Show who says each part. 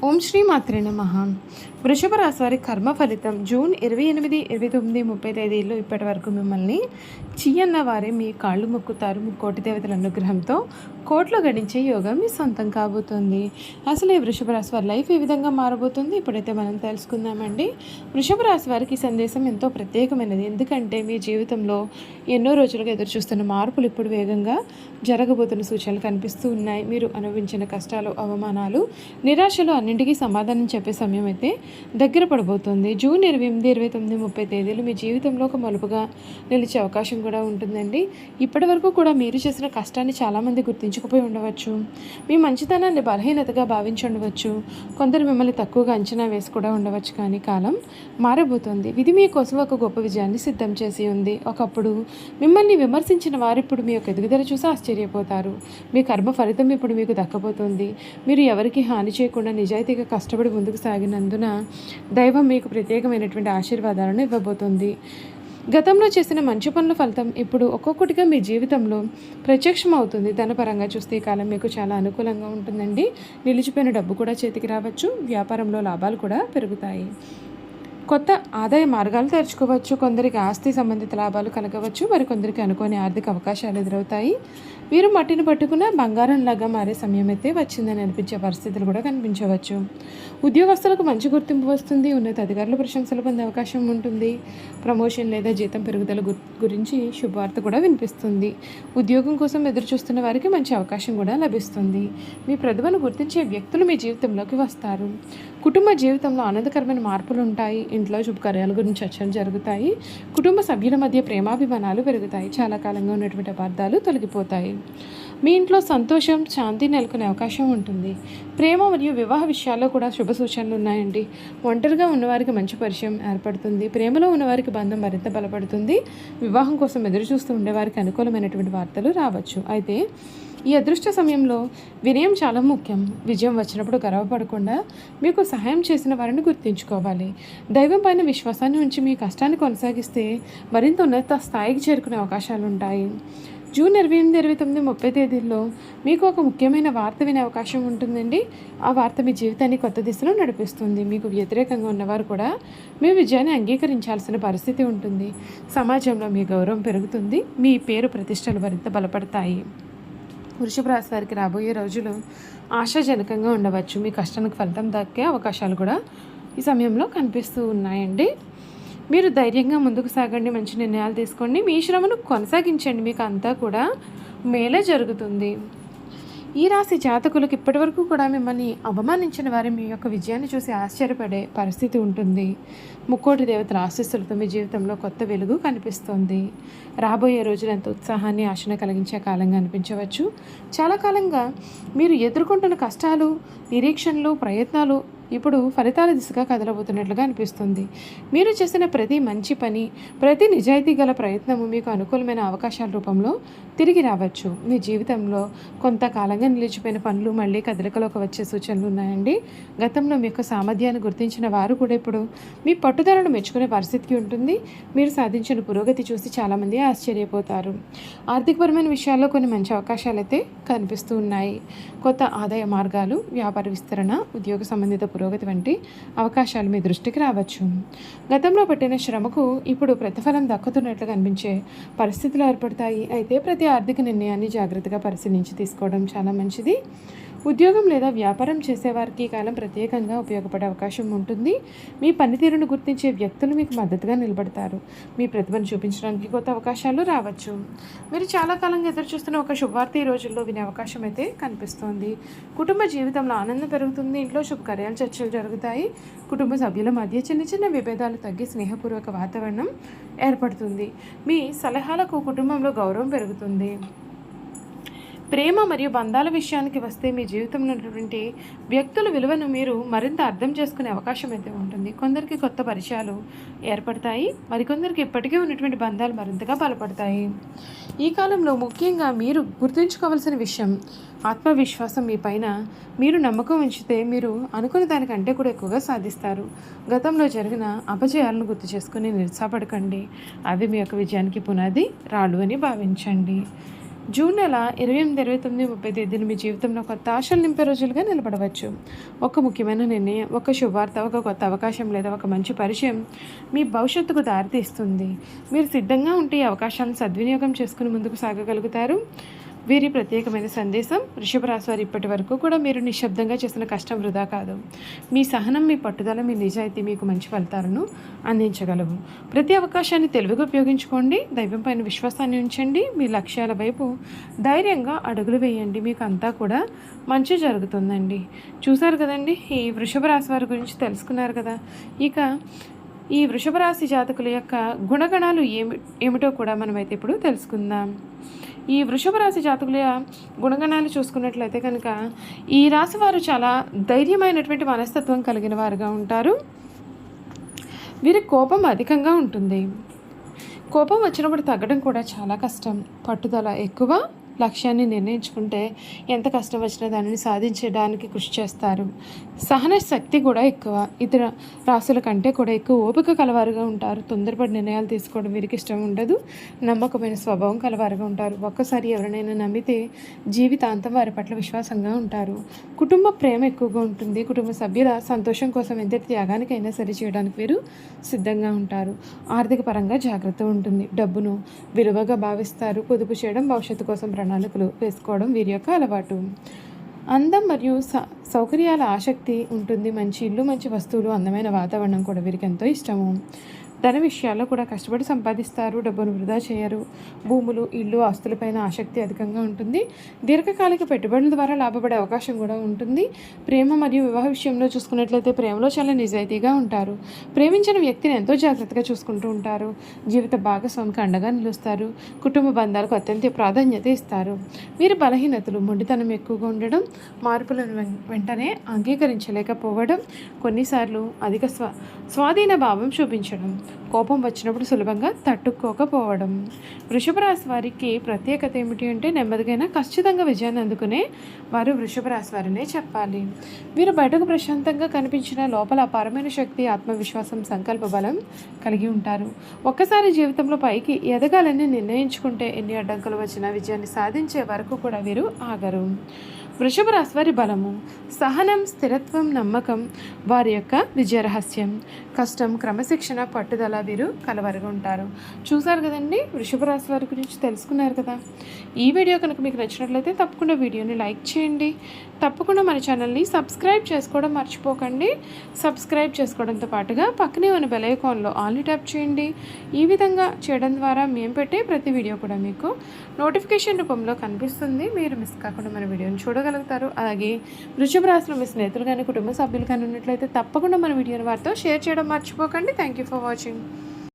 Speaker 1: ఓం శ్రీ మాత్రే నమః. వృషభ రాశి వారి కర్మ ఫలితం జూన్ 28, 29, 30 తేదీల్లో ఇప్పటి వరకు మిమ్మల్ని చీయన్న వారే మీ కాళ్ళు మొక్కుతారు. ముక్కోటి దేవతల అనుగ్రహంతో కోట్లు గడించే యోగం మీ సొంతం కాబోతుంది. అసలు ఈ వృషభ రాశి వారి లైఫ్ ఏ విధంగా మారబోతుంది ఇప్పుడైతే మనం తెలుసుకుందామండి. వృషభ రాశి వారికి ఈ సందేశం ఎంతో ప్రత్యేకమైనది. ఎందుకంటే మీ జీవితంలో ఎన్నో రోజులుగా ఎదురు చూస్తున్న మార్పులు ఇప్పుడు వేగంగా జరగబోతున్న సూచనలు కనిపిస్తూ ఉన్నాయి. మీరు అనుభవించిన కష్టాలు, అవమానాలు, నిరాశలు అన్నింటికీ సమాధానం చెప్పే సమయం అయితే దగ్గర పడబోతుంది. జూన్ 28, 29, 30 తేదీలు మీ జీవితంలో ఒక మలుపుగా నిలిచే అవకాశం కూడా ఉంటుందండి. ఇప్పటి వరకు కూడా మీరు చేసిన కష్టాన్ని చాలామంది గుర్తించకపోయి ఉండవచ్చు. మీ మంచితనాన్ని బలహీనతగా భావించి ఉండవచ్చు. కొందరు మిమ్మల్ని తక్కువగా అంచనా వేసి కూడా ఉండవచ్చు. కానీ కాలం మారబోతుంది. విధి మీకోసం ఒక గొప్ప విజయాన్ని సిద్ధం చేసి ఉంది. ఒకప్పుడు మిమ్మల్ని విమర్శించిన వారు ఇప్పుడు మీ యొక్క ఎదుగుదల చూసి ఆశ్చర్యపోతారు. మీ కర్మ ఫలితం ఇప్పుడు మీకు దక్కబోతుంది. మీరు ఎవరికి హాని చేయకుండా నిజాయితీగా కష్టపడి ముందుకు సాగినందున దైవం మీకు ప్రత్యేకమైనటువంటి ఆశీర్వాదాలను ఇవ్వబోతుంది. గతంలో చేసిన మంచి పనుల ఫలితం ఇప్పుడు ఒక్కొక్కటిగా మీ జీవితంలో ప్రత్యక్షం అవుతుంది. ధనపరంగా చూస్తే ఈ కాలం మీకు చాలా అనుకూలంగా ఉంటుందండి. నిలిచిపోయిన డబ్బు కూడా చేతికి రావచ్చు. వ్యాపారంలో లాభాలు కూడా పెరుగుతాయి. కొత్త ఆదాయ మార్గాలు తెరుచుకోవచ్చు. కొందరికి ఆస్తి సంబంధిత లాభాలు కలగవచ్చు. మరికొందరికి అనుకోని ఆర్థిక అవకాశాలు ఎదురవుతాయి. వీరు మట్టిని పట్టుకున్న బంగారంలాగా మారే సమయం అయితే వచ్చిందని అనిపించే పరిస్థితులు కూడా కనిపించవచ్చు. ఉద్యోగస్తులకు మంచి గుర్తింపు వస్తుంది. ఉన్నత అధికారులు ప్రశంసలు పొందే అవకాశం ఉంటుంది. ప్రమోషన్ లేదా జీతం పెరుగుదల గురించి శుభవార్త కూడా వినిపిస్తుంది. ఉద్యోగం కోసం ఎదురు చూస్తున్న వారికి మంచి అవకాశం కూడా లభిస్తుంది. మీ ప్రతిభను గుర్తించే వ్యక్తులు మీ జీవితంలోకి వస్తారు. కుటుంబ జీవితంలో ఆనందకరమైన మార్పులు ఉంటాయి. ఇంట్లో శుభకార్యాల గురించి చర్చలు జరుగుతాయి. కుటుంబ సభ్యుల మధ్య ప్రేమాభిమానాలు పెరుగుతాయి. చాలా కాలంగా ఉన్నటువంటి అపార్థాలు తొలగిపోతాయి. మీ ఇంట్లో సంతోషం, శాంతి నెలకొనే అవకాశం ఉంటుంది. ప్రేమ మరియు వివాహ విషయాల్లో కూడా శుభ సూచనలు ఉన్నాయండి. ఒంటరిగా ఉన్నవారికి మంచి పరిచయం ఏర్పడుతుంది. ప్రేమలో ఉన్నవారికి బంధం మరింత బలపడుతుంది. వివాహం కోసం ఎదురు చూస్తూ ఉండేవారికి అనుకూలమైనటువంటి వార్తలు రావచ్చు. అయితే ఈ అదృష్ట సమయంలో వినయం చాలా ముఖ్యం. విజయం వచ్చినప్పుడు గర్వపడకుండా మీకు సహాయం చేసిన వారిని గుర్తుంచుకోవాలి. దైవం పైన విశ్వాసాన్ని ఉంచి మీ కష్టాన్ని కొనసాగిస్తే మరింత ఉన్నత స్థాయికి చేరుకునే అవకాశాలు ఉంటాయి. జూన్ 28, 29, 30 తేదీల్లో మీకు ఒక ముఖ్యమైన వార్త వినే అవకాశం ఉంటుందండి. ఆ వార్త మీ జీవితాన్ని కొత్త దిశలో నడిపిస్తుంది. మీకు వ్యతిరేకంగా ఉన్నవారు కూడా మీ విజయాన్ని అంగీకరించాల్సిన పరిస్థితి ఉంటుంది. సమాజంలో మీ గౌరవం పెరుగుతుంది. మీ పేరు ప్రతిష్టలు మరింత బలపడతాయి. వృషభ రాశి వారికి రాబోయే రోజులు ఆశాజనకంగా ఉండవచ్చు. మీ కష్టానికి ఫలితం దక్కే అవకాశాలు కూడా ఈ సమయంలో కనిపిస్తూ ఉన్నాయండి. మీరు ధైర్యంగా ముందుకు సాగండి. మంచి నిర్ణయాలు తీసుకోండి. మీ శ్రమను కొనసాగించండి. మీకు అంతా కూడా మేలే జరుగుతుంది. ఈ రాశి జాతకులకు ఇప్పటివరకు కూడా మిమ్మల్ని అవమానించిన వారి మీ యొక్క విజయాన్ని చూసి ఆశ్చర్యపడే పరిస్థితి ఉంటుంది. ముక్కోటి దేవతల ఆశీస్సులతో మీ జీవితంలో కొత్త వెలుగు కనిపిస్తుంది. రాబోయే రోజులు ఎంత ఉత్సాహాన్ని, ఆశను కలిగించే కాలంగా అనిపించవచ్చు. చాలా కాలంగా మీరు ఎదుర్కొంటున్న కష్టాలు, నిరీక్షణలు, ప్రయత్నాలు ఇప్పుడు ఫలితాల దిశగా కదలబోతున్నట్లుగా అనిపిస్తుంది. మీరు చేసిన ప్రతి మంచి పని, ప్రతి నిజాయితీ గల ప్రయత్నము మీకు అనుకూలమైన అవకాశాల రూపంలో తిరిగి రావచ్చు. మీ జీవితంలో కొంతకాలంగా నిలిచిపోయిన పనులు మళ్ళీ కదలికలోకి వచ్చే సూచనలు ఉన్నాయండి. గతంలో మీ యొక్క సామర్థ్యాన్ని గుర్తించిన వారు కూడా ఇప్పుడు మీ పట్టుదలను మెచ్చుకునే పరిస్థితికి ఉంటుంది. మీరు సాధించిన పురోగతి చూసి చాలామంది ఆశ్చర్యపోతారు. ఆర్థికపరమైన విషయాల్లో కొన్ని మంచి అవకాశాలు అయితే కనిపిస్తూ ఉన్నాయి. కొత్త ఆదాయ మార్గాలు, వ్యాపార విస్తరణ, ఉద్యోగ సంబంధిత పురోగతి వంటి అవకాశాలు మీ దృష్టికి రావచ్చు. గతంలో పట్టిన శ్రమకు ఇప్పుడు ప్రతిఫలం దక్కుతున్నట్లుగా అనిపించే పరిస్థితులు ఏర్పడతాయి. అయితే ప్రతి ఆర్థిక నిర్ణయాన్ని జాగ్రత్తగా పరిశీలించి తీసుకోవడం చాలా మంచిది. ఉద్యోగం లేదా వ్యాపారం చేసేవారికి ఈ కాలం ప్రత్యేకంగా ఉపయోగపడే అవకాశం ఉంటుంది. మీ పనితీరును గుర్తించే వ్యక్తులు మీకు మద్దతుగా నిలబడతారు. మీ ప్రతిభను చూపించడానికి కొత్త అవకాశాలు రావచ్చు. మీరు చాలా కాలంగా ఎదురు చూస్తున్న ఒక శుభవార్త ఈ రోజుల్లో వినే అవకాశం అయితే కనిపిస్తోంది. కుటుంబ జీవితంలో ఆనందం పెరుగుతుంది. ఇంట్లో శుభకార్యాలు, చర్చలు జరుగుతాయి. కుటుంబ సభ్యుల మధ్య చిన్న చిన్న విభేదాలు తగ్గి స్నేహపూర్వక వాతావరణం ఏర్పడుతుంది. మీ సలహాలకు కుటుంబంలో గౌరవం పెరుగుతుంది. ప్రేమ మరియు బంధాల విషయానికి వస్తే మీ జీవితంలో ఉన్నటువంటి వ్యక్తుల విలువను మీరు మరింత అర్థం చేసుకునే అవకాశం అయితే ఉంటుంది. కొందరికి కొత్త పరిచయాలు ఏర్పడతాయి. మరికొందరికి ఇప్పటికే ఉన్నటువంటి బంధాలు మరింతగా బలపడతాయి. ఈ కాలంలో ముఖ్యంగా మీరు గుర్తుంచుకోవాల్సిన విషయం ఆత్మవిశ్వాసం. మీ పైన మీరు నమ్మకం ఉంచితే మీరు అనుకున్న దానికంటే కూడా ఎక్కువగా సాధిస్తారు. గతంలో జరిగిన అపజయాలను గుర్తు చేసుకుని నిరుత్సాహపడకండి. అవి మీ యొక్క విజయానికి పునాది రాళ్ళు అని భావించండి. జూన్ నెల 28, 29, 30 తేదీలు మీ జీవితంలో కొత్త ఆశలు నింపే రోజులుగా నిలబడవచ్చు. ఒక ముఖ్యమైన నిర్ణయం, ఒక శుభవార్త, ఒక కొత్త అవకాశం లేదా ఒక మంచి పరిచయం మీ భవిష్యత్తుకు దారితీస్తుంది. మీరు సిద్ధంగా ఉంటే ఈ అవకాశాలను సద్వినియోగం చేసుకుని ముందుకు సాగగలుగుతారు. వీరి ప్రత్యేకమైన సందేశం: వృషభ రాశి వారు ఇప్పటి వరకు కూడా మీరు నిశ్శబ్దంగా చేసిన కష్టం వృధా కాదు. మీ సహనం, మీ పట్టుదల, మీ నిజాయితీ మీకు మంచి ఫలితాలను అందించగలవు. ప్రతి అవకాశాన్ని తెలివిగా ఉపయోగించుకోండి. దైవం పైన విశ్వాసాన్ని ఉంచండి. మీ లక్ష్యాల వైపు ధైర్యంగా అడుగులు వేయండి. మీకు అంతా కూడా మంచి జరుగుతుందండి. చూసారు కదండి, ఈ వృషభ రాశి వారి గురించి తెలుసుకున్నారు కదా. ఇక ఈ వృషభ రాశి జాతకుల యొక్క గుణగణాలు ఏమిటో కూడా మనమైతే ఇప్పుడు తెలుసుకుందాం. ఈ వృషభ రాశి జాతకుల గుణగణాలు చూసుకున్నట్లయితే కనుక ఈ రాశి వారు చాలా ధైర్యమైనటువంటి మనస్తత్వం కలిగిన వారుగా ఉంటారు. వీరికి కోపం అధికంగా ఉంటుంది. కోపం వచ్చినప్పుడు తగ్గడం కూడా చాలా కష్టం. పట్టుదల ఎక్కువ. లక్ష్యాన్ని నిర్ణయించుకుంటే ఎంత కష్టం వచ్చినా దానిని సాధించడానికి కృషి చేస్తారు. సహన శక్తి కూడా ఎక్కువ. ఇతర రాశుల కంటే కూడా ఎక్కువ ఓపిక కలవారుగా ఉంటారు. తొందరపడి నిర్ణయాలు తీసుకోవడం వీరికి ఇష్టం ఉండదు. నమ్మకమైన స్వభావం కలవారుగా ఉంటారు. ఒక్కసారి ఎవరినైనా నమ్మితే జీవితాంతం వారి పట్ల విశ్వాసంగా ఉంటారు. కుటుంబ ప్రేమ ఎక్కువగా ఉంటుంది. కుటుంబ సభ్యుల సంతోషం కోసం ఎంత త్యాగానికైనా సరి చేయడానికి వీరు సిద్ధంగా ఉంటారు. ఆర్థిక పరంగా జాగ్రత్త ఉంటుంది. డబ్బును విలువగా భావిస్తారు. పొదుపు చేయడం, భవిష్యత్తు కోసం ప్రణాళికలు వేసుకోవడం వీరి యొక్క అలవాటు. అందం మరియు సౌకర్యాల ఆసక్తి ఉంటుంది. మంచి ఇల్లు, మంచి వస్తువులు, అందమైన వాతావరణం కూడా వీరికి ఎంతో ఇష్టము. ధన విషయాల్లో కూడా కష్టపడి సంపాదిస్తారు. డబ్బును వృధా చేయరు. భూములు, ఇల్లు, ఆస్తులపైన ఆసక్తి అధికంగా ఉంటుంది. దీర్ఘకాలిక పెట్టుబడుల ద్వారా లాభపడే అవకాశం కూడా ఉంటుంది. ప్రేమ మరియు వివాహ విషయంలో చూసుకున్నట్లయితే ప్రేమలో చాలా నిజాయితీగా ఉంటారు. ప్రేమించిన వ్యక్తిని ఎంతో జాగ్రత్తగా చూసుకుంటూ ఉంటారు. జీవిత భాగస్వామికి అండగా నిలుస్తారు. కుటుంబ బంధాలకు అత్యంత ప్రాధాన్యత ఇస్తారు. వీరి బలహీనతలు: మొండితనం ఎక్కువగా ఉండడం, మార్పులను వెంటనే అంగీకరించలేకపోవడం, కొన్నిసార్లు అధిక స్వాధీన భావం చూపించడం, కోపం వచ్చినప్పుడు సులభంగా తట్టుకోకపోవడం. వృషభ రాశి వారికి ప్రత్యేకత ఏమిటి అంటే నెమ్మదిగా ఖచ్చితంగా విజయాన్ని అందుకునే వారు వృషభ రాశి వారినే చెప్పాలి. వీరు బయటకు ప్రశాంతంగా కనిపించిన లోపల అపారమైన శక్తి, ఆత్మవిశ్వాసం, సంకల్ప బలం కలిగి ఉంటారు. ఒక్కసారి జీవితంలో పైకి ఎదగాలని నిర్ణయించుకుంటే ఎన్ని అడ్డంకులు వచ్చినా విజయాన్ని సాధించే వరకు కూడా వీరు ఆగరు. వృషభ రాశి వారి బలము: సహనం, స్థిరత్వం, నమ్మకం వారి యొక్క విజయ రహస్యం. కష్టం, క్రమశిక్షణ, పట్టుదల వీరు కలవరుగా ఉంటారు. చూసారు కదండి, వృషభ రాశి వారి గురించి తెలుసుకున్నారు కదా. ఈ వీడియో కనుక మీకు నచ్చినట్లయితే తప్పకుండా వీడియోని లైక్ చేయండి. తప్పకుండా మన ఛానల్ని సబ్స్క్రైబ్ చేసుకోవడం మర్చిపోకండి. సబ్స్క్రైబ్ చేసుకోవడంతో పాటుగా పక్కనే ఉన్న బెల్ ఐకాన్లో ఆల్ని ట్యాప్ చేయండి. ఈ విధంగా చేయడం ద్వారా మేము పెట్టే ప్రతి వీడియో కూడా మీకు నోటిఫికేషన్ రూపంలో కనిపిస్తుంది. మీరు మిస్ కాకుండా మన వీడియోని చూడగలుగుతారు. అలాగే వృషభ రాశిలో మీ స్నేహితులు కానీ కుటుంబ సభ్యులు కానీ ఉన్నట్లయితే తప్పకుండా మన వీడియోని వారితో షేర్ చేయడం మర్చిపోకండి. Thank you for watching.